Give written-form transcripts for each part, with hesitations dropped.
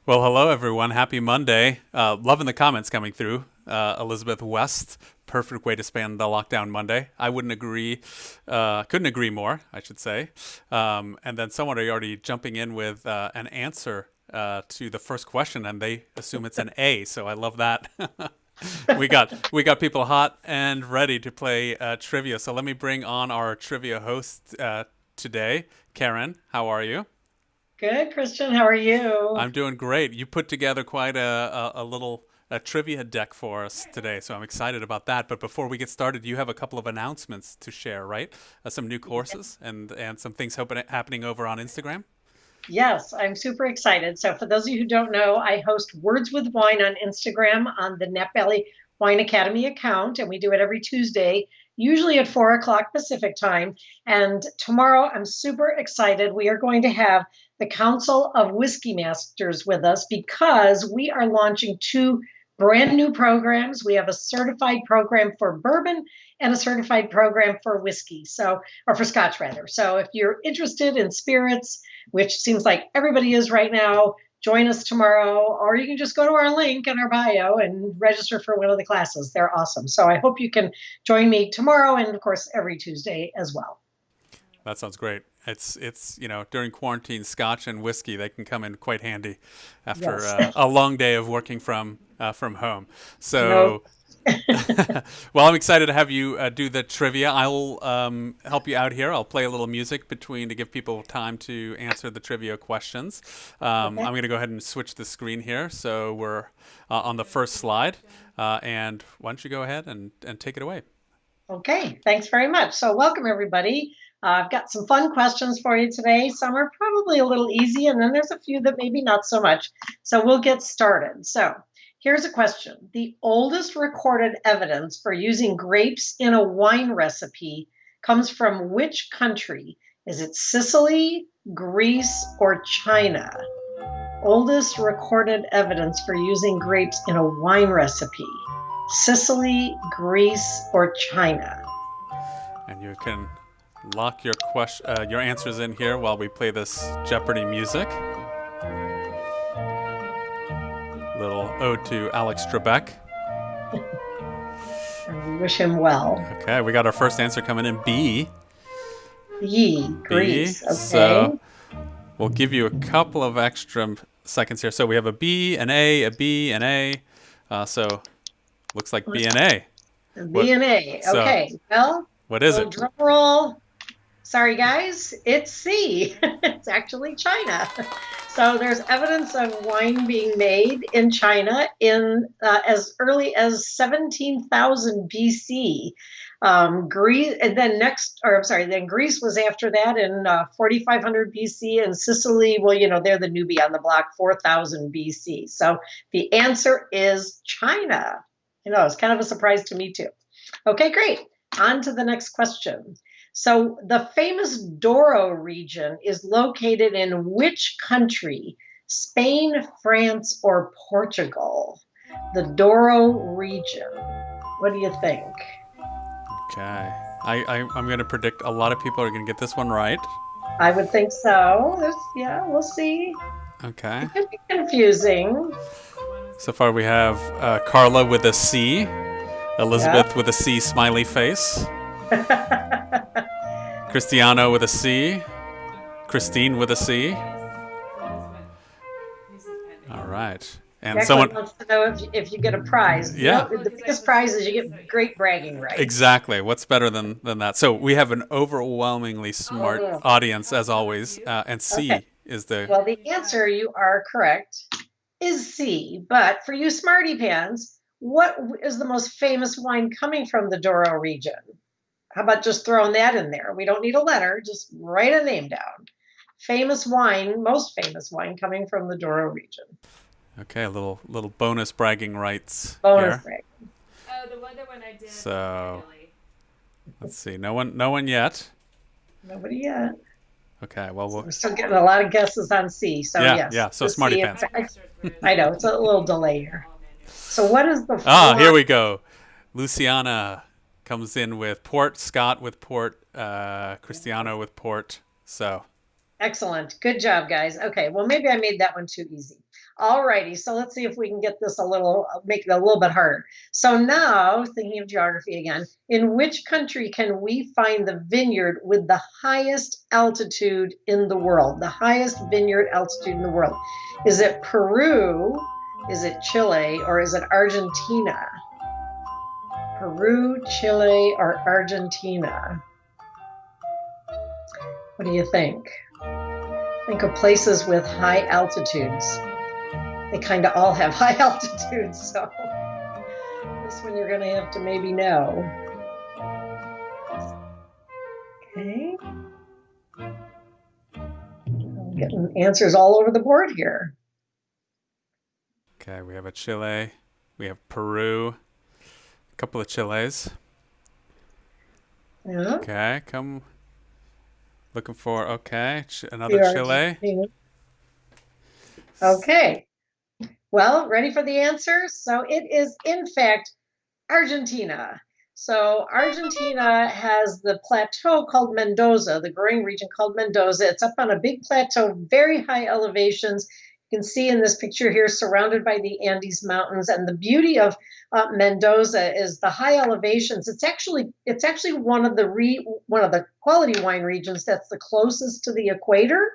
Well, hello everyone. Happy Monday. Loving the comments coming through. Elizabeth West, perfect way to spend the lockdown Monday. I wouldn't agree, couldn't agree more, I should say. And then someone already jumping in with an answer to the first question, and they assume it's an A. So I love that. we got people hot and ready to play trivia. So let me bring on our trivia host today, Karen. How are you? Good, Christian. How are you? I'm doing great. You put together quite a little trivia deck for us today, so I'm excited about that. But before we get started, you have a couple of announcements to share, right? Some new courses and some things happening over on Instagram. Yes, I'm super excited. So, for those of you who don't know, I host Words with Wine on Instagram on the Napa Valley Wine Academy account, and we do it every Tuesday, usually at 4 o'clock Pacific time. And tomorrow, I'm super excited. We are going to have the Council of Whiskey Masters with us because we are launching two brand new programs. We have a certified program for bourbon and a certified program for whiskey. So, or for scotch rather. So, if you're interested in spirits, which seems like everybody is right now, join us tomorrow, or you can just go to our link in our bio and register for one of the classes. They're awesome. So I hope you can join me tomorrow and, of course, every Tuesday as well. That sounds great. It's during quarantine, scotch and whiskey they can come in quite handy after Yes. a long day of working from home. No. So well, I'm excited to have you do the trivia. I'll help you out here. I'll play a little music between to give people time to answer the trivia questions. Okay. I'm going to go ahead and switch the screen here. So we're on the first slide. And why don't you go ahead and take it away? Okay. Thanks very much. So, welcome everybody. I've got some fun questions for you today. Some are probably a little easy, and then there's a few that maybe not so much. So, we'll get started. So, here's a question. The oldest recorded evidence for using grapes in a wine recipe comes from which country? Is it Sicily, Greece, or China? Oldest recorded evidence for using grapes in a wine recipe. Sicily, Greece, or China? And you can lock your answers in here while we play this Jeopardy music. Little ode to Alex Trebek. And we wish him well. Okay, we got our first answer coming in B. B. Greece. Okay. So we'll give you a couple of extra seconds here. So we have a B, an A, a B, an A. So looks like B and A. B What? and A. So Okay. Well, what is little it? drum roll. Sorry, guys. It's C. It's actually China. So there's evidence of wine being made in China in as early as 17,000 BC. Greece, and then then Greece was after that in 4,500 BC, and Sicily, well, they're the newbie on the block, 4,000 BC. So the answer is China. It's kind of a surprise to me too. Okay, great. On to the next question. So the famous Douro region is located in which country? Spain, France, or Portugal? The Douro region. What do you think? Okay. I'm going to predict a lot of people are going to get this one right. I would think so. Yeah, we'll see. Okay. It could be confusing. So far we have Carla with a C, Yeah. Elizabeth with a C smiley face, Cristiano with a C, Christine with a C. All right. And Declan someone, wants to know if you get a prize. yeah, The biggest prize is you get great bragging rights. exactly. What's better than that? So we have an overwhelmingly smart Oh, audience as always, and okay. C is the Well, the answer, you are correct, is C. But for you smarty pants, what is the most famous wine coming from the Douro region? How about just throwing that in there? We don't need a letter, just write a name down. Famous wine, most famous wine coming from the Douro region. okay. A little bonus bragging rights Bonus here. break. Oh, the other one I did So manually. let's see. No one yet. Nobody yet. Okay. Well, We're still getting a lot of guesses on C. So yeah, yes, yeah. So the smarty C. pants. My answers were I know it's a little delay here. So what is the Ah, here fly? we go. Luciana comes in with port, Scott with port, Cristiano with port. So Excellent. Good job, guys. Okay, well, maybe I made that one too easy. All righty, so let's see if we can get this make it a little bit harder. So now, thinking of geography again, in which country can we find the vineyard with the highest altitude in the world? The highest vineyard altitude in the world. Is it Peru? Is it Chile? Or is it Argentina? Peru, Chile, or Argentina? What do you think? Think of places with high altitudes. They kind of all have high altitudes, so this one you're going to have to maybe know. Okay. I'm getting answers all over the board here. Okay, we have a Chile. We have Peru. A couple of Chiles. Yeah. Okay, come. Looking for, okay, another Chile. Okay. Well, ready for the answer? So it is, in fact, Argentina. So Argentina has the plateau called Mendoza, the growing region called Mendoza. It's up on a big plateau, very high elevations. You can see in this picture here, surrounded by the Andes Mountains. And the beauty of Mendoza is the high elevations. It's actually one of the quality wine regions that's the closest to the equator.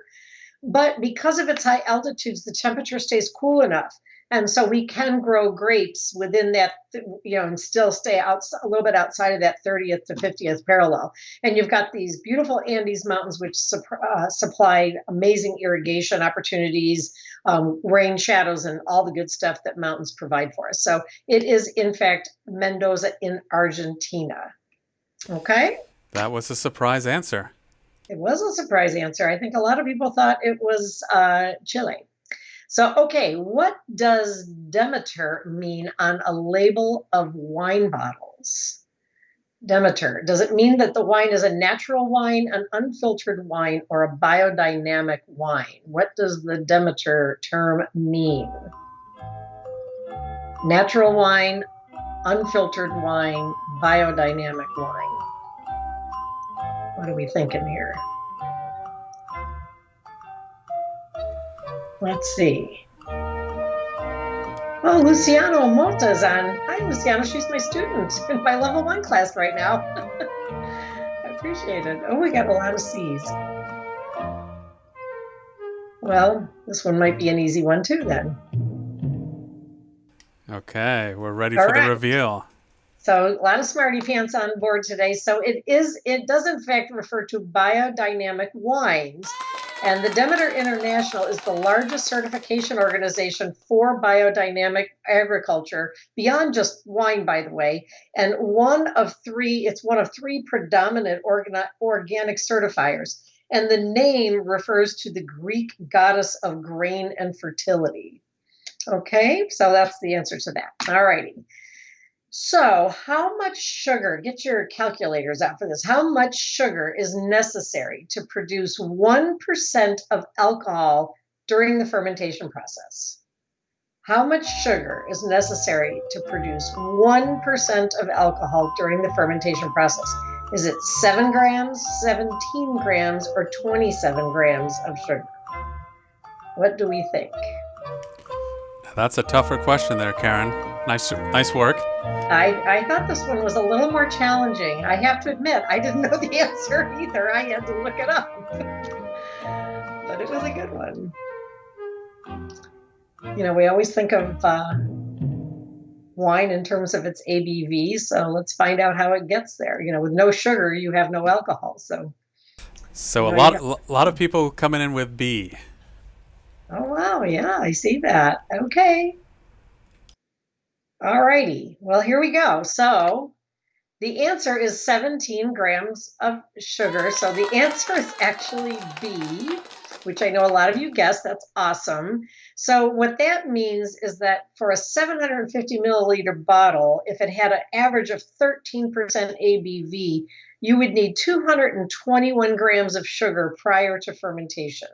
But because of its high altitudes, the temperature stays cool enough. And so we can grow grapes within that, and still stay a little bit outside of that 30th to 50th parallel. And you've got these beautiful Andes Mountains, which supply amazing irrigation opportunities, rain shadows, and all the good stuff that mountains provide for us. So it is, in fact, Mendoza in Argentina. Okay? That was a surprise answer. It was a surprise answer. I think a lot of people thought it was Chile. So, okay, what does Demeter mean on a label of wine bottles? Demeter, does it mean that the wine is a natural wine, an unfiltered wine, or a biodynamic wine? What does the Demeter term mean? Natural wine, unfiltered wine, biodynamic wine. What are we thinking here? Let's see. Oh, Luciano Mota is on. Hi, Luciano. She's my student in my level 1 class right now. I appreciate it. Oh, we got a lot of C's. Well, this one might be an easy one too then. Okay, we're ready for the reveal. So a lot of smarty pants on board today. So it does in fact refer to biodynamic wines. And the Demeter International is the largest certification organization for biodynamic agriculture, beyond just wine, by the way. And it's one of three predominant organic certifiers. And the name refers to the Greek goddess of grain and fertility. Okay, so that's the answer to that. All righty. So how much sugar, get your calculators out for this, how much sugar is necessary to produce 1% of alcohol during the fermentation process? How much sugar is necessary to produce 1% of alcohol during the fermentation process? Is it 7 grams, 17 grams, or 27 grams of sugar? What do we think? That's a tougher question there, Karen. Nice work. I thought this one was a little more challenging. I have to admit, I didn't know the answer either. I had to look it up. But it was a good one. We always think of wine in terms of its ABV, so let's find out how it gets there. With no sugar, you have no alcohol. So a lot of people coming in with B. Oh, wow. Yeah, I see that. Okay. All righty. Well, here we go. So the answer is 17 grams of sugar. So the answer is actually B, which I know a lot of you guessed. That's awesome. So what that means is that for a 750 milliliter bottle, if it had an average of 13% ABV, you would need 221 grams of sugar prior to fermentation.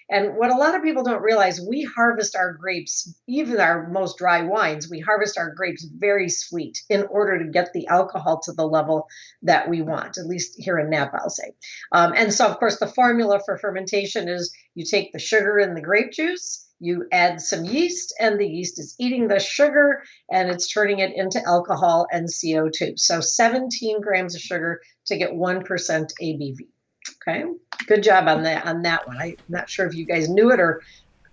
And what a lot of people don't realize, we harvest our grapes, even our most dry wines, we harvest our grapes very sweet in order to get the alcohol to the level that we want, at least here in Napa, I'll say. And so, of course, the formula for fermentation is you take the sugar and the grape juice, You add some yeast, and the yeast is eating the sugar, and it's turning it into alcohol and CO2. So 17 grams of sugar to get 1% ABV. Okay, good job on that one. I'm not sure if you guys knew it or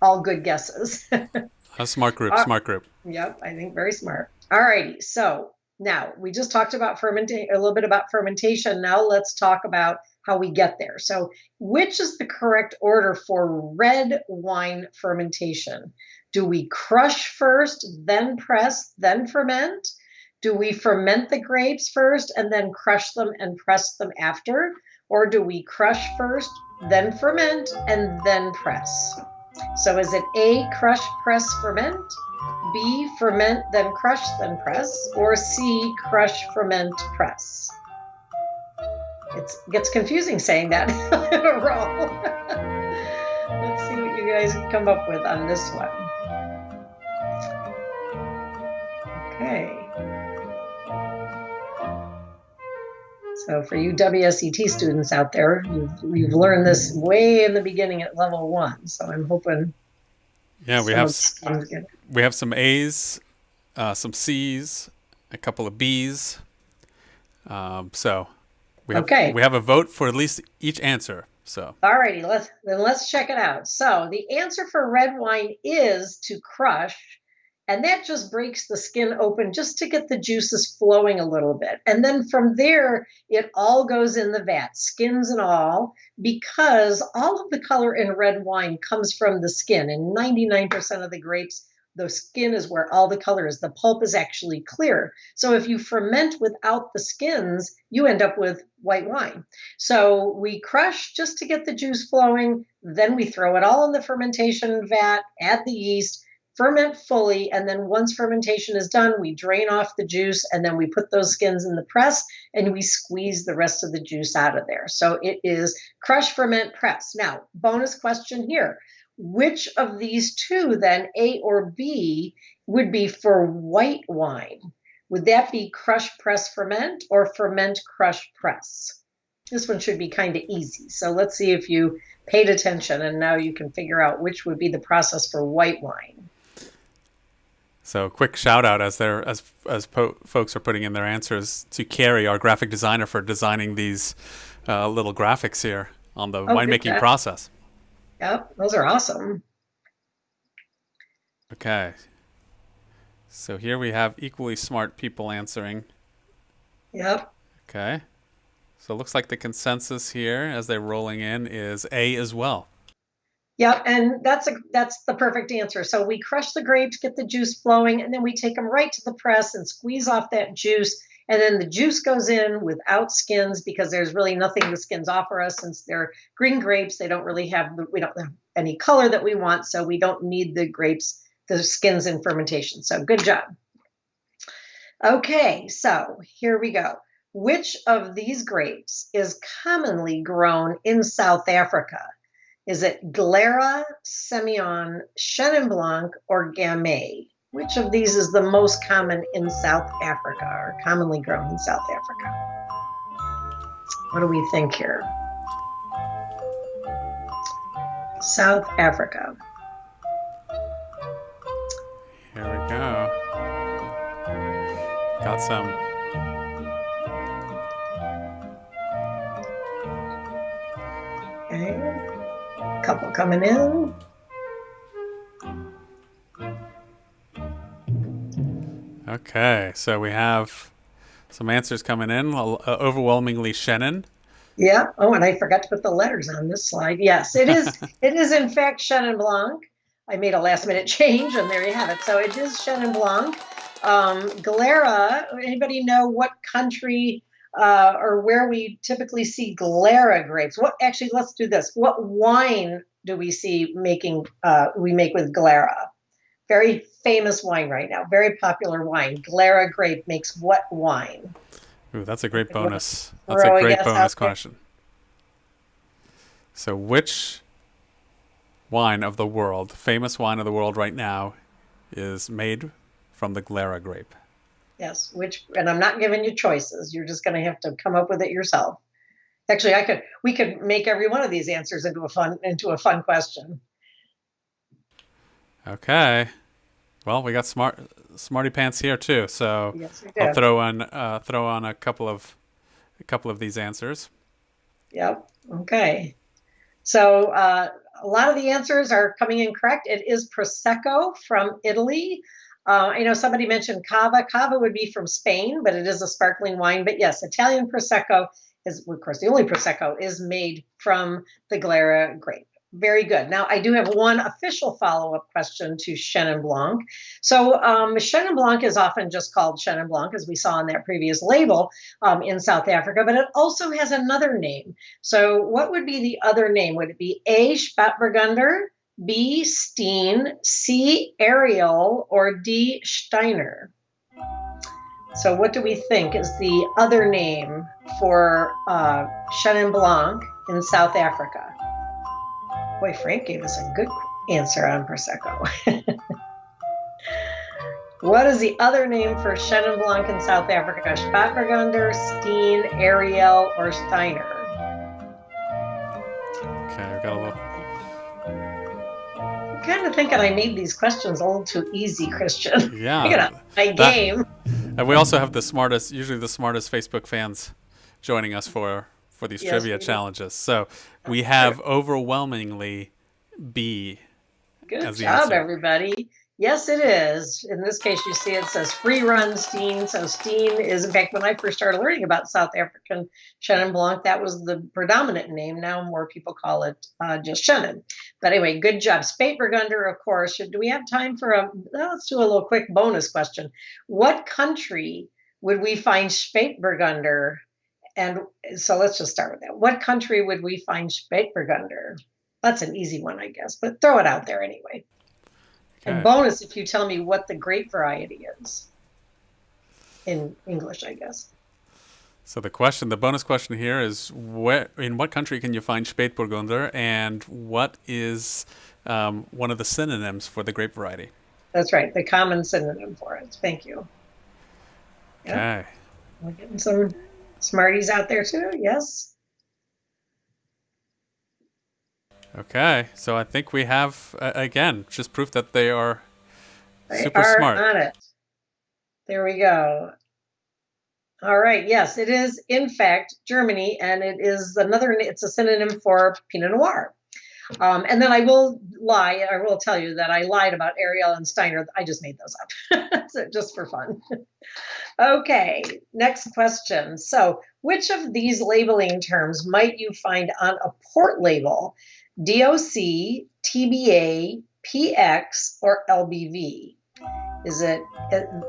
all good guesses. A smart group, Uh, smart group. Yep, I think very smart. All righty, so now we just talked about fermentation, a little bit about fermentation. Now let's talk about how we get there. So, which is the correct order for red wine fermentation? Do we crush first, then press, then ferment? Do we ferment the grapes first and then crush them and press them after? Or do we crush first, then ferment, and then press? So is it A, crush, press, ferment, B, ferment, then crush, then press, or C, crush, ferment, press? It gets confusing saying that in a row. Let's see what you guys come up with on this one. Okay. So for you WSET students out there, you've learned this way in the beginning at level 1. So I'm hoping. Yeah, we have some A's, some C's, a couple of B's. So we have a vote for at least each answer. So alrighty, let's check it out. So the answer for red wine is to crush, and that just breaks the skin open just to get the juices flowing a little bit. And then from there, it all goes in the vat, skins and all, because all of the color in red wine comes from the skin. And 99% of the grapes, the skin is where all the color is. The pulp is actually clear. So if you ferment without the skins, you end up with white wine. So we crush just to get the juice flowing. Then we throw it all in the fermentation vat, add the yeast, ferment fully, and then once fermentation is done, we drain off the juice, and then we put those skins in the press, and we squeeze the rest of the juice out of there. So it is crush, ferment, press. Now, bonus question here. Which of these two, then, A or B, would be for white wine? Would that be crush, press, ferment, or ferment, crush, press? This one should be kind of easy. So let's see if you paid attention, and now you can figure out which would be the process for white wine. So quick shout out as folks are putting in their answers to Carrie, our graphic designer, for designing these little graphics here on the winemaking process. Yep, those are awesome. Okay. So here we have equally smart people answering. Yep. Okay. So it looks like the consensus here as they're rolling in is A as well. Yep, and that's the perfect answer. So we crush the grapes, get the juice flowing, and then we take them right to the press and squeeze off that juice. And then the juice goes in without skins because there's really nothing the skins offer us since they're green grapes. We don't have any color that we want, so we don't need the skins in fermentation. So good job. Okay, so here we go. Which of these grapes is commonly grown in South Africa? Is it Glera, Semillon, Chenin Blanc, or Gamay? Which of these is the most common in South Africa, or commonly grown in South Africa? What do we think here? South Africa. Here we go. Got some. Okay. Couple coming in. Okay, so we have some answers coming in. Overwhelmingly Chenin. Yeah. Oh, and I forgot to put the letters on this slide. Yes, it is. It is in fact Chenin Blanc. I made a last minute change, and there you have it. So it is Chenin Blanc. Glera. Anybody know what country or where we typically see Glera grapes? Actually, let's do this. What wine do we see making? We make with Glera. Very famous wine right now. Very popular wine. Glera grape makes what wine? Ooh, that's a great bonus. That's a great bonus question. So which wine of the world, famous wine of the world right now, is made from the Glera grape? Yes, and I'm not giving you choices. You're just going to have to come up with it yourself. Actually, we could make every one of these answers into a fun question. Okay. Well, we got smarty pants here too, so Yes, we I'll do. throw on a couple of these answers. Yep. Okay. So a lot of the answers are coming in correct. It is Prosecco from Italy. I know somebody mentioned Cava. Cava would be from Spain, but it is a sparkling wine. But yes, Italian Prosecco is, of course, the only Prosecco is made from the Glera grape. Very good. Now, I do have one official follow-up question to Chenin Blanc. So Chenin Blanc is often just called Chenin Blanc, as we saw on that previous label in South Africa, but it also has another name. So what would be the other name? Would it be A, Spätburgunder, B, Steen, C, Ariel, or D, Steiner? So what do we think is the other name for Chenin Blanc in South Africa? Boy, Frank gave us a good answer on Prosecco. What is the other name for Chenin Blanc in South Africa? Spätburgunder, Steen, Ariel, or Steiner? Okay, I've got a little. I'm kind of thinking I made these questions a little too easy, Christian. Yeah. I got my game. And we also have usually the smartest Facebook fans joining us for these Yes, trivia we do. challenges. So we have overwhelmingly B Good as the job, answer. everybody. Yes, it is. In this case, you see it says free run Steen. So Steen is, in fact, when I first started learning about South African Chenin Blanc, that was the predominant name. Now more people call it just Chenin. But anyway, good job. Spätburgunder, of course. Do we have time for let's do a little quick bonus question. What country would we find Spätburgunder? And so let's just start with that. What country would we find Spätburgunder? That's an easy one, I guess, but throw it out there anyway. And Okay. bonus if you tell me what the grape variety is in English, I guess. So the bonus question here is in what country can you find Spätburgunder, and what is one of the synonyms for the grape variety? That's right, the common synonym for it. Thank you. Yep. Okay. We're getting some smarties out there too. Yes. Okay. So I think we have again just proof that they are They super are smart. on it. There we go. All right. Yes, it is in fact Germany, and it's a synonym for Pinot Noir. And then I will tell you that I lied about Ariel and Steiner. I just made those up so just for fun. Okay, next question. So, which of these labeling terms might you find on a port label? DOC, TBA, PX, or LBV?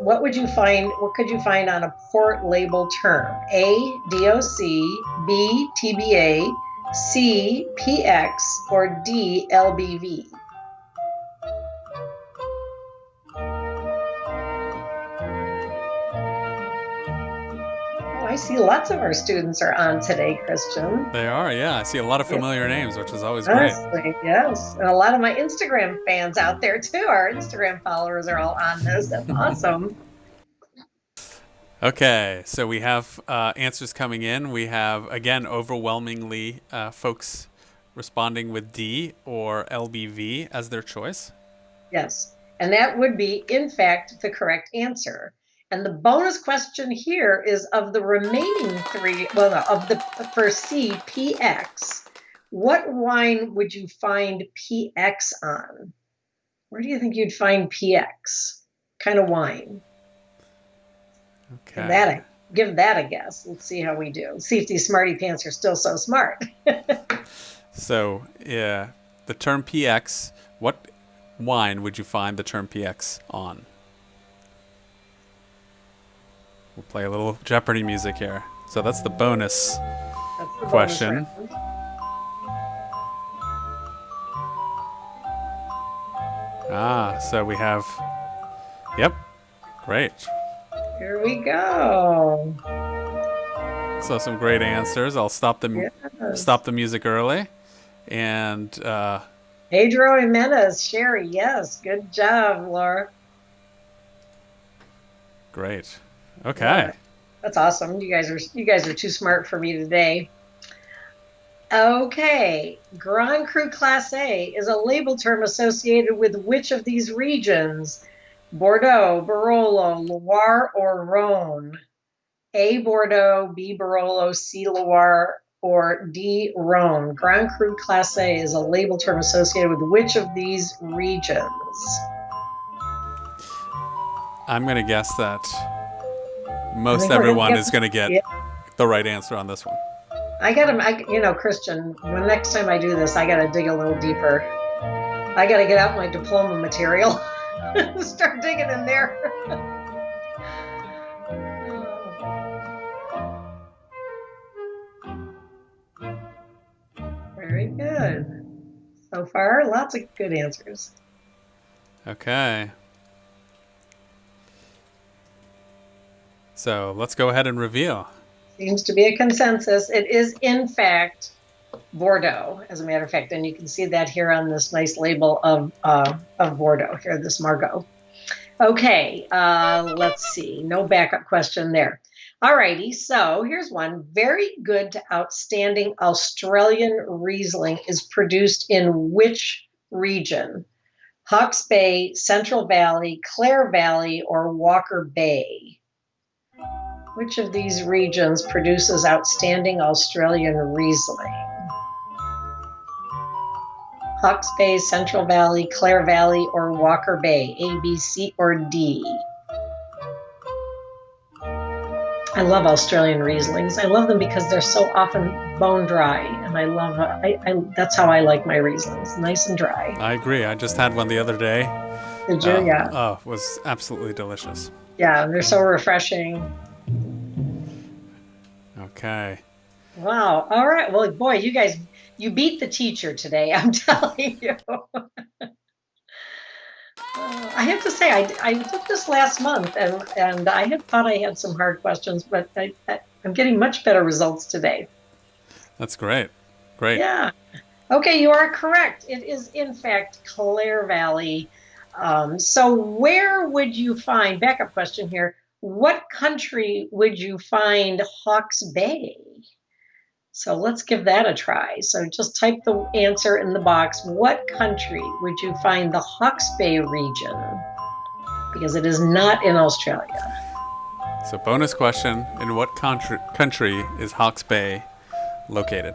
What could you find on a port label term? A, DOC, B, TBA, C, PX, or D, LBV? Oh, I see lots of our students are on today, Christian. They are, yeah. I see a lot of familiar names, which is always great. Honestly, yes. And a lot of my Instagram fans out there too. Our Instagram followers are all on this. That's awesome. Okay, so we have answers coming in. We have, again, overwhelmingly folks responding with D or LBV as their choice. Yes. And that would be, in fact, the correct answer. And the bonus question here is of the remaining three, for C, PX, what wine would you find PX on? Where do you think you'd find PX? Kind of wine? Okay. Give that a guess. Let's see how we do. See if these smarty pants are still so smart. So, yeah, the term PX, what wine would you find the term PX on? We'll play a little Jeopardy music here. So that's the bonus That's the question. bonus round. So we have, yep, great. Here we go. So some great answers. I'll stop the music early. And Pedro Jimenez, Sherry, yes, good job, Laura. great. Okay. Yeah, that's awesome. You guys are too smart for me today. Okay, Grand Cru Classé is a label term associated with which of these regions? Bordeaux, Barolo, Loire, or Rhone? A, Bordeaux, B, Barolo, C, Loire, or D, Rhone. Grand Cru Classé is a label term associated with which of these regions? I'm going to guess that I most think we're going to everyone get is going to get yeah, the right answer on this one. I got to, Christian, when next time I do this, I got to dig a little deeper. I got to get out my diploma material. Start digging in there. Very good. So far, lots of good answers. Okay. So let's go ahead and reveal. Seems to be a consensus. It is, in fact, Bordeaux, as a matter of fact, and you can see that here on this nice label of Bordeaux here, this Margaux. Okay, let's see. No backup question there. All righty, so here's one. Very good to outstanding Australian Riesling is produced in which region? Hawke's Bay, Central Valley, Clare Valley, or Walker Bay? Which of these regions produces outstanding Australian Riesling? Hawke's Bay, Central Valley, Clare Valley, or Walker Bay? A, B, C, or D? I love Australian Rieslings. I love them because they're so often bone dry, and that's how I like my Rieslings, nice and dry. I agree. I just had one the other day. Did you? Yeah. Oh, it was absolutely delicious. Yeah, they're so refreshing. Okay. Wow. All right. Well, boy, you guys, you beat the teacher today. I'm telling you. I have to say, I took this last month, and I had thought I had some hard questions, but I'm getting much better results today. That's great. Great. Yeah. Okay, you are correct. It is, in fact, Clare Valley. So where would you find, backup question here, what country would you find Hawke's Bay? So let's give that a try. So just type the answer in the box. What country would you find the Hawke's Bay region? Because it is not in Australia. So bonus question, in what country is Hawke's Bay located?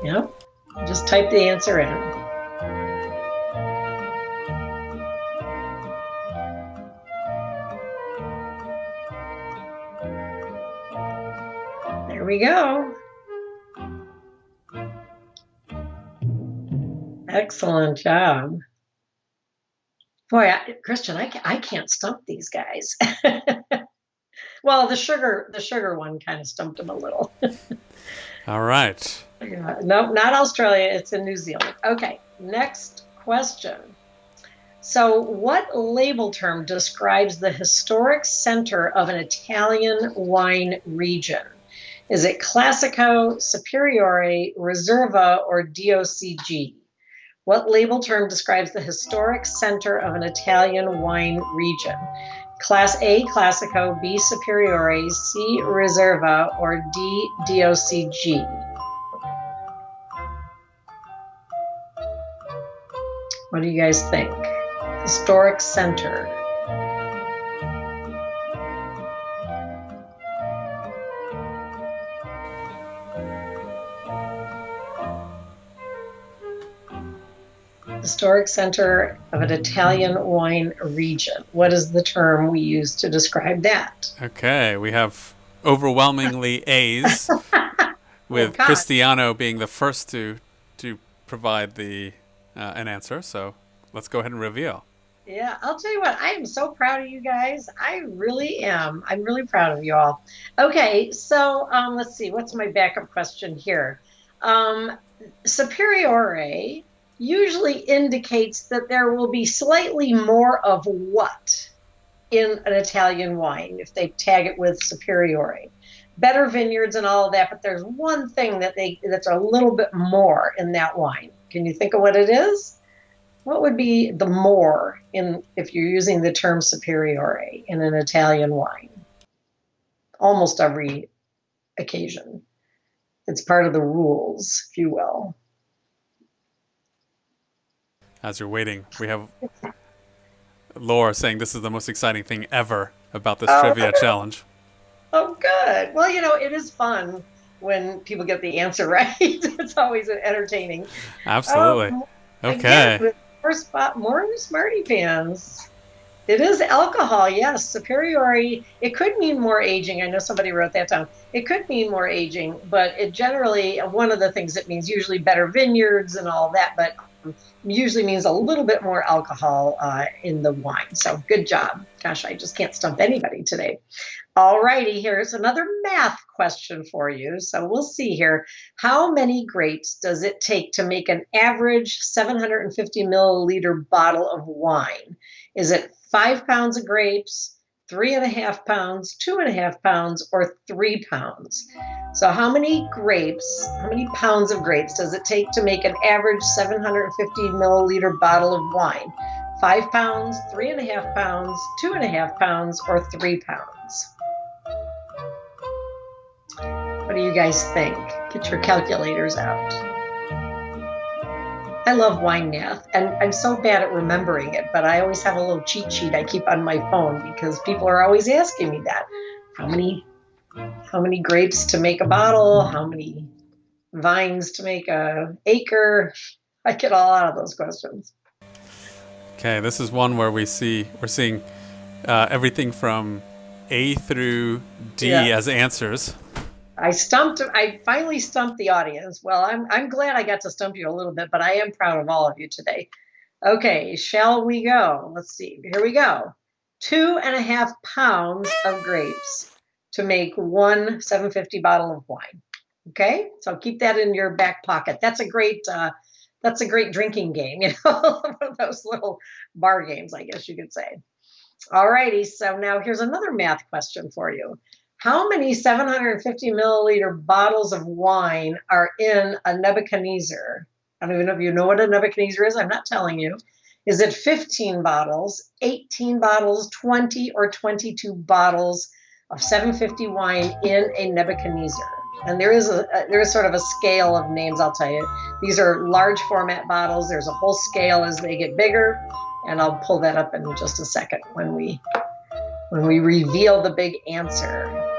Yep. Just type the answer in. There we go. Excellent job. Boy, Christian, I can't stump these guys. Well, the sugar one kind of stumped him a little. All right. Yeah, no, not Australia. It's in New Zealand. Okay, next question. So what label term describes the historic center of an Italian wine region? Is it Classico, Superiori, Reserva, or DOCG? What label term describes the historic center of an Italian wine region? Class A, Classico, B, Superiori, C, Reserva, or D, DOCG? What do you guys think? Historic center. Historic center of an Italian wine region. What is the term we use to describe that? Okay, we have overwhelmingly A's, with Cristiano being the first to provide an answer. So let's go ahead and reveal. Yeah, I'll tell you what, I am so proud of you guys. I really am. I'm really proud of you all. Okay, so let's see. What's my backup question here? Superiore usually indicates that there will be slightly more of what in an Italian wine if they tag it with Superiore. Better vineyards and all of that, but there's one thing that's a little bit more in that wine. Can you think of what it is? What would be the more if you're using the term Superiore in an Italian wine? Almost every occasion. It's part of the rules, if you will. As you're waiting, we have Laura saying this is the most exciting thing ever about this trivia challenge. Oh, good. Well, it is fun when people get the answer right. It's always entertaining. Absolutely. Okay. Again, more Smarty Pants. It is alcohol, yes. Superiori. It could mean more aging. I know somebody wrote that down. It could mean more aging, but it generally, one of the things it means, usually better vineyards and all that, but usually means a little bit more alcohol in the wine. So good job. Gosh, I just can't stump anybody today. All righty, here's another math question for you. So we'll see here. How many grapes does it take to make an average 750 milliliter bottle of wine? Is it 5 pounds of grapes, 3.5 pounds, 2.5 pounds, or 3 pounds? So how many pounds of grapes does it take to make an average 750 milliliter bottle of wine? 5 pounds, 3.5 pounds, 2.5 pounds, or 3 pounds? What do you guys think? Get your calculators out. I love wine math, and I'm so bad at remembering it, but I always have a little cheat sheet I keep on my phone because people are always asking me that. How many grapes to make a bottle? How many vines to make an acre? I get all out of those questions. Okay, this is one where we're seeing everything from A through D as answers. I finally stumped the audience. Well, I'm glad I got to stump you a little bit, but I am proud of all of you today. Okay, shall we go? Let's see. Here we go. 2.5 pounds of grapes to make one 750 bottle of wine. Okay, so keep that in your back pocket. That's a great drinking game, one of those little bar games, I guess you could say. All righty, so now here's another math question for you. How many 750 milliliter bottles of wine are in a Nebuchadnezzar? I don't even know if you know what a Nebuchadnezzar is. I'm not telling you. Is it 15 bottles, 18 bottles, 20, or 22 bottles of 750 wine in a Nebuchadnezzar? And there is sort of a scale of names, I'll tell you. These are large format bottles. There's a whole scale as they get bigger, and I'll pull that up in just a second when we reveal the big answer.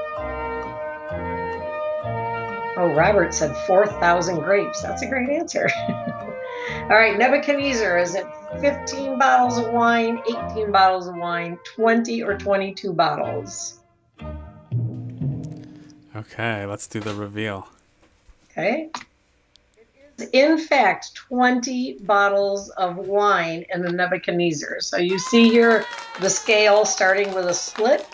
Oh, Robert said 4,000 grapes. That's a great answer. All right, Nebuchadnezzar, is it 15 bottles of wine, 18 bottles of wine, 20 or 22 bottles? Okay, let's do the reveal. Okay. It is, in fact, 20 bottles of wine in the Nebuchadnezzar. So you see here the scale starting with a split,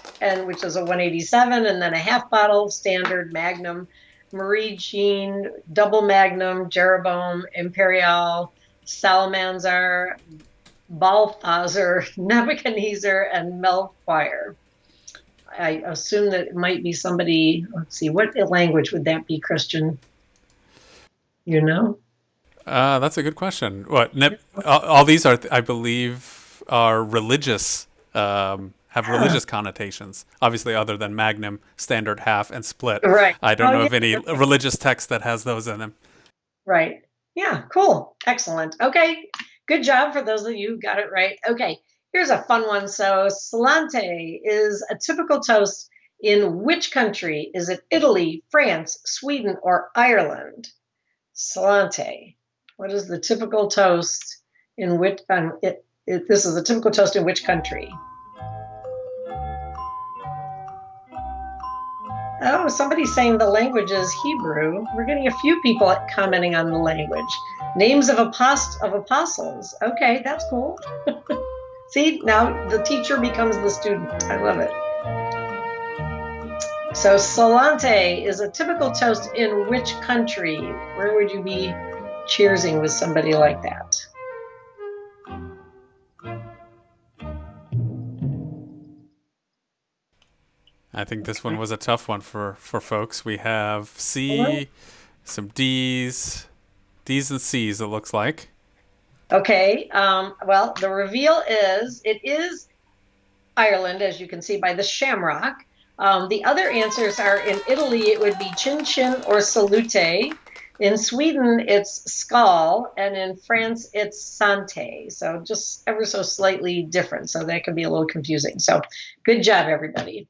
which is a 187, and then a half bottle, standard, magnum, Marie Jean, double magnum, Jeroboam, Imperial, Salmanzar, Balthazar, Nebuchadnezzar, and Melchior. I assume that it might be somebody, let's see, what language would that be, Christian? You know? That's a good question. All these are, I believe, are religious, have religious connotations, obviously other than magnum, standard, half, and split. Right. I don't know of any religious text that has those in them. Right. Yeah, cool. Excellent. Okay. Good job for those of you who got it right. Okay. Here's a fun one. So, Salante is a typical toast in which country? Is it Italy, France, Sweden, or Ireland? Salante. What is the typical toast in which? This is a typical toast in which country? Oh, somebody's saying the language is Hebrew. We're getting a few people commenting on the language. Names of apostles. Okay, that's cool. See, now the teacher becomes the student. I love it. So Salante is a typical toast in which country? Where would you be cheersing with somebody like that? I think this one was a tough one for folks. We have C, some D's and C's, it looks like. Okay, well, the reveal is, it is Ireland, as you can see by the shamrock. The other answers are in Italy, it would be chin chin or salute. In Sweden, it's skal, and in France, it's sante. So just ever so slightly different. So that can be a little confusing. So good job, everybody.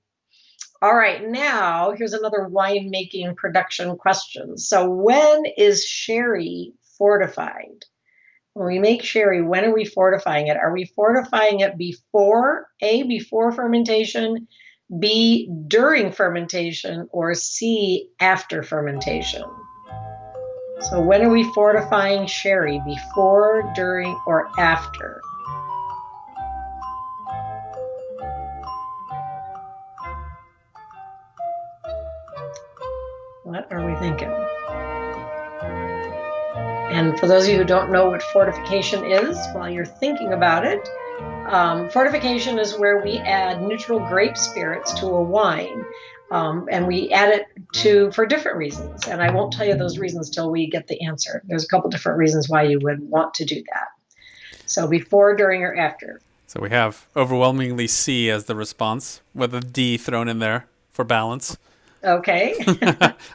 All right, now here's another winemaking production question. So when is sherry fortified? When we make sherry, when are we fortifying it? Are we fortifying it before fermentation, B, during fermentation, or C, after fermentation? So when are we fortifying sherry, before, during, or after? What are we thinking? And for those of you who don't know what fortification is, while you're thinking about it, fortification is where we add neutral grape spirits to a wine. And we add it for different reasons. And I won't tell you those reasons till we get the answer. There's a couple different reasons why you would want to do that. So before, during, or after. So we have overwhelmingly C as the response, with a D thrown in there for balance. Okay.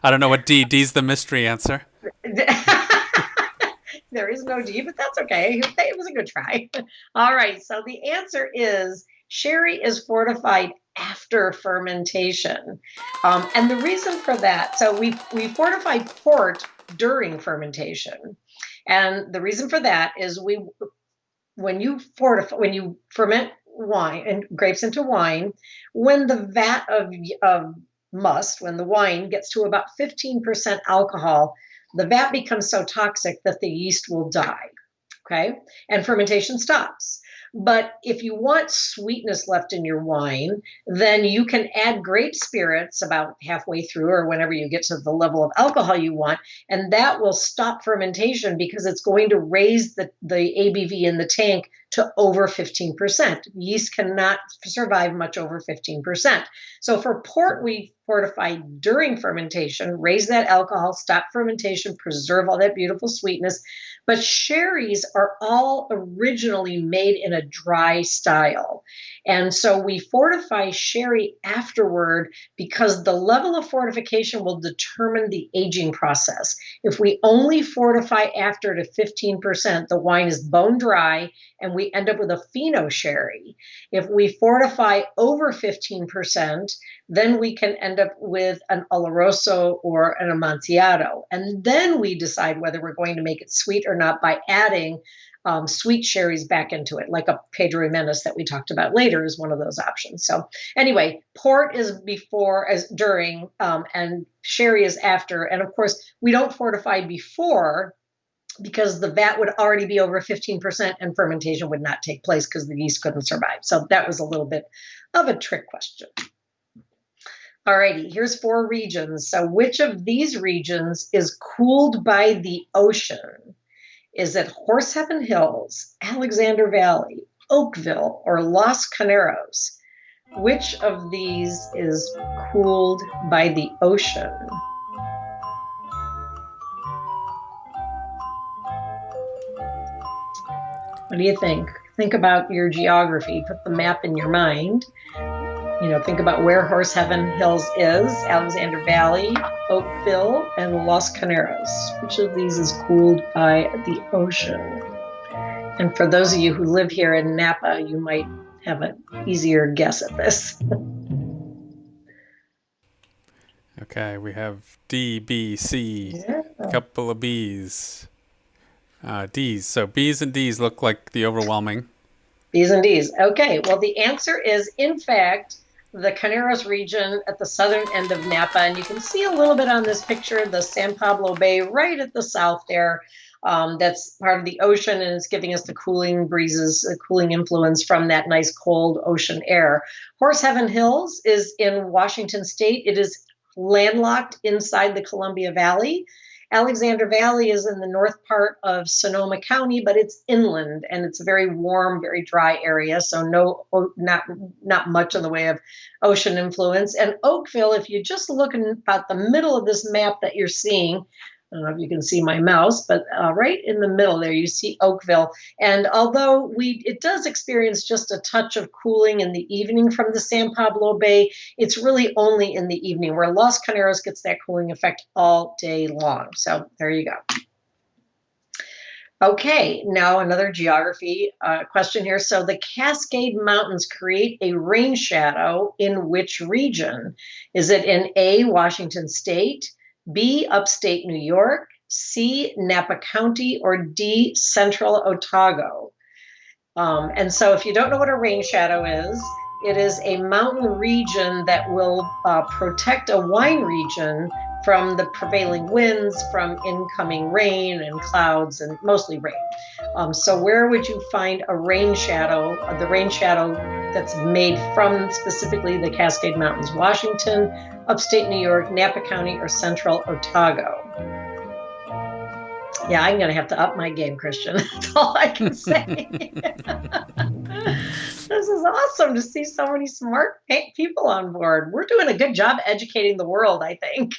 I don't know what D. D's the mystery answer. There is no D, but that's okay. It was a good try. All right. So the answer is sherry is fortified after fermentation. And the reason for that, so we fortify port during fermentation. And the reason for that is when you ferment wine and grapes into wine, when the vat of must, when the wine gets to about 15% alcohol, the vat becomes so toxic that the yeast will die, okay? And fermentation stops. But if you want sweetness left in your wine, then you can add grape spirits about halfway through or whenever you get to the level of alcohol you want, and that will stop fermentation because it's going to raise the ABV in the tank to over 15%. Yeast cannot survive much over 15%. So for port, we fortify during fermentation, raise that alcohol, stop fermentation, preserve all that beautiful sweetness. But sherries are all originally made in a dry style. And so we fortify sherry afterward because the level of fortification will determine the aging process. If we only fortify after to 15%, the wine is bone dry and we end up with a fino sherry. If we fortify over 15%, then we can end up with an Oloroso or an Amontillado. And then we decide whether we're going to make it sweet or not by adding sweet sherries back into it, like a Pedro Jimenez that we talked about later is one of those options. So anyway, port is before, as during, and sherry is after. And of course, we don't fortify before because the vat would already be over 15% and fermentation would not take place because the yeast couldn't survive. So that was a little bit of a trick question. All righty, here's 4 regions. So which of these regions is cooled by the ocean? Is it Horseheaven Hills, Alexander Valley, Oakville, or Los Caneros? Which of these is cooled by the ocean? What do you think? Think about your geography. Put the map in your mind. Think about where Horseheaven Hills is, Alexander Valley, Oakville, and Los Caneros. Which of these is cooled by the ocean? And for those of you who live here in Napa, you might have an easier guess at this. Okay, we have D, B, C, a couple of B's. D's. So B's and D's look like the overwhelming. B's and D's. Okay, well, the answer is, in fact, the Caneros region at the southern end of Napa. And you can see a little bit on this picture, the San Pablo Bay right at the south there. That's part of the ocean, and it's giving us the cooling breezes, the cooling influence from that nice cold ocean air. Horseheaven Hills is in Washington State. It is landlocked inside the Columbia Valley. Alexander Valley is in the north part of Sonoma County, but it's inland and it's a very warm, very dry area. So not much in the way of ocean influence. And Oakville, if you just look in about the middle of this map that you're seeing, I don't know if you can see my mouse, but right in the middle there, you see Oakville. And although it does experience just a touch of cooling in the evening from the San Pablo Bay, it's really only in the evening, where Los Carneros gets that cooling effect all day long. So there you go. Okay, now another geography question here. So the Cascade Mountains create a rain shadow in which region? Is it in A, Washington State, B, upstate New York, C, Napa County, or D, central Otago? And so if you don't know what a rain shadow is, it is a mountain region that will protect a wine region from the prevailing winds, from incoming rain and clouds, and mostly rain. So where would you find a rain shadow, the rain shadow that's made from specifically the Cascade Mountains? Washington, upstate New York, Napa County, or central Otago? Yeah, I'm going to have to up my game, Christian. That's all I can say. This is awesome to see so many smart people on board. We're doing a good job educating the world, I think.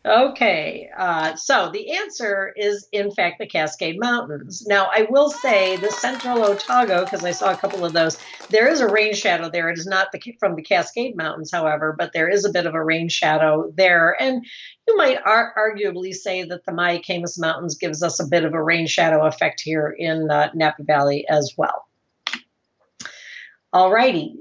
Okay, so the answer is, in fact, the Cascade Mountains. Now, I will say the central Otago, because I saw a couple of those, there is a rain shadow there. It is not from the Cascade Mountains, however, but there is a bit of a rain shadow there. And you might arguably say that the Mayacamas Mountains gives us a bit of a rain shadow effect here in Napa Valley as well. All righty.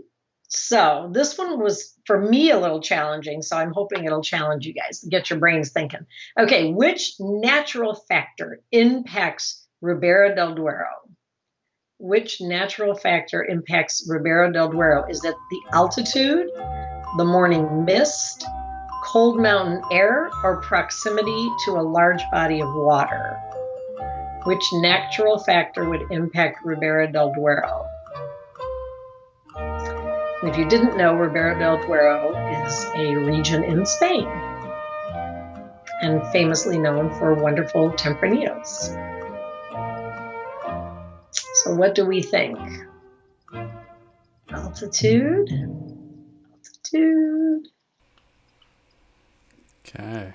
So this one was, for me, a little challenging, so I'm hoping it'll challenge you guys, get your brains thinking. Okay, which natural factor impacts Ribera del Duero? Which natural factor impacts Ribera del Duero? Is it the altitude, the morning mist, cold mountain air, or proximity to a large body of water? Which natural factor would impact Ribera del Duero? If you didn't know, Ribera del Duero is a region in Spain and famously known for wonderful Tempranillos. So what do we think? Altitude. Okay.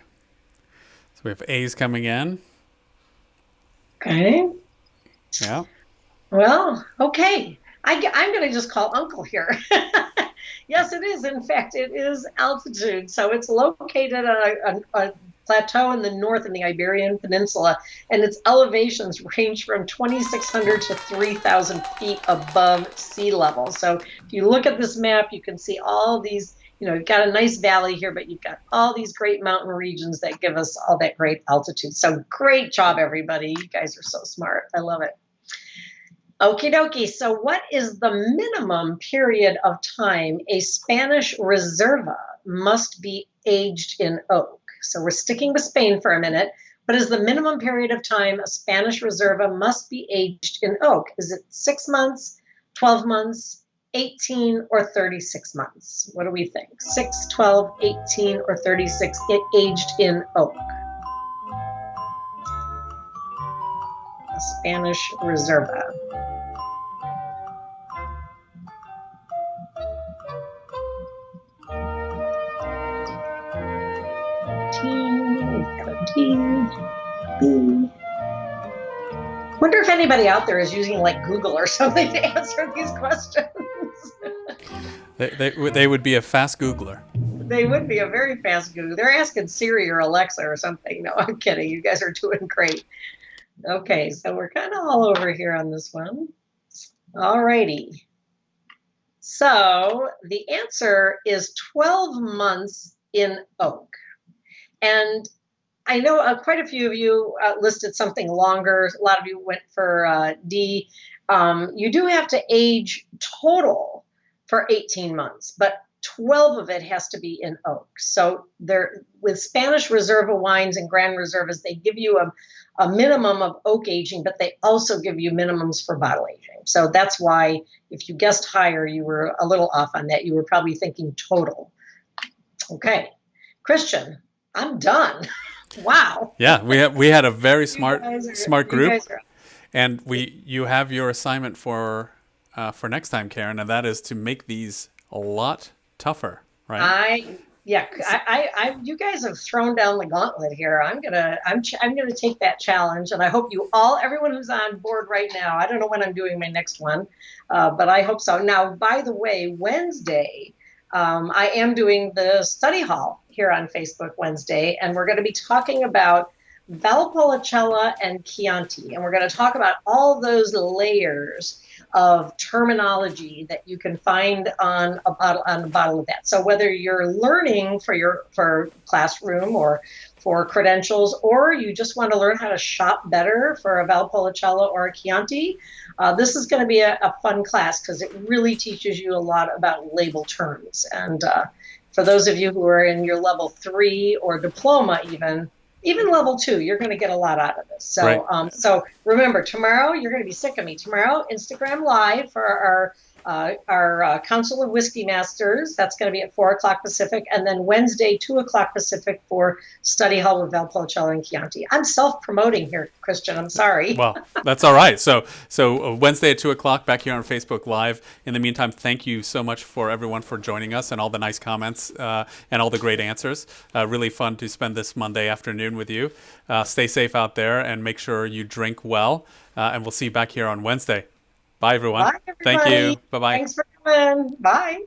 So we have A's coming in. Okay. Yeah. Well, okay. I'm going to just call Uncle here. Yes, it is. In fact, it is altitude. So it's located on a plateau in the north in the Iberian Peninsula, and its elevations range from 2,600 to 3,000 feet above sea level. So if you look at this map, you can see all these, you've got a nice valley here, but you've got all these great mountain regions that give us all that great altitude. So great job, everybody. You guys are so smart. I love it. Okie dokie. So what is the minimum period of time a Spanish Reserva must be aged in oak? So we're sticking with Spain for a minute. What is the minimum period of time a Spanish Reserva must be aged in oak? Is it 6 months, 12 months, 18, or 36 months? What do we think? 6, 12, 18, or 36 aged in oak? A Spanish Reserva. Wonder if anybody out there is using like Google or something to answer these questions. They would be a fast Googler. They would be a very fast Google. They're asking Siri or Alexa or something. No, I'm kidding. You guys are doing great. Okay, so we're kind of all over here on this one. All righty. So the answer is 12 months in oak. And I know quite a few of you listed something longer. A lot of you went for D. You do have to age total for 18 months, but 12 of it has to be in oak. So with Spanish Reserva wines and Grand Reservas, they give you a minimum of oak aging, but they also give you minimums for bottle aging. So that's why if you guessed higher, you were a little off on that. You were probably thinking total. Okay, Christian, I'm done. Wow. Yeah, we had a very smart group, guys are, and you have your assignment for next time, Karen, and that is to make these a lot tougher, right? Yeah, you guys have thrown down the gauntlet here. I'm gonna take that challenge, and I hope everyone who's on board right now. I don't know when I'm doing my next one, but I hope so. Now, by the way, Wednesday, I am doing the study hall here on Facebook Wednesday, and we're going to be talking about Valpolicella and Chianti, and we're going to talk about all those layers of terminology that you can find on a bottle of that. So whether you're learning for classroom or for credentials, or you just want to learn how to shop better for a Valpolicella or a Chianti, this is going to be a fun class because it really teaches you a lot about label terms. And for those of you who are in your level 3 or diploma, even level 2, you're going to get a lot out of this. So, Right. So remember, tomorrow you're going to be sick of me. Tomorrow, Instagram Live for our Council of Whiskey Masters. That's going to be at 4 o'clock Pacific, and then Wednesday, 2 o'clock Pacific for Study Hall with Valpolicella and Chianti. I'm self-promoting here, Christian. I'm sorry. Well, that's all right. So Wednesday at 2 o'clock back here on Facebook Live. In the meantime, thank you so much for everyone for joining us and all the nice comments and all the great answers. Really fun to spend this Monday afternoon with you. Stay safe out there and make sure you drink well. And we'll see you back here on Wednesday. Bye, everyone. Bye, Thank everybody. you. Bye-bye. Thanks for coming. Bye.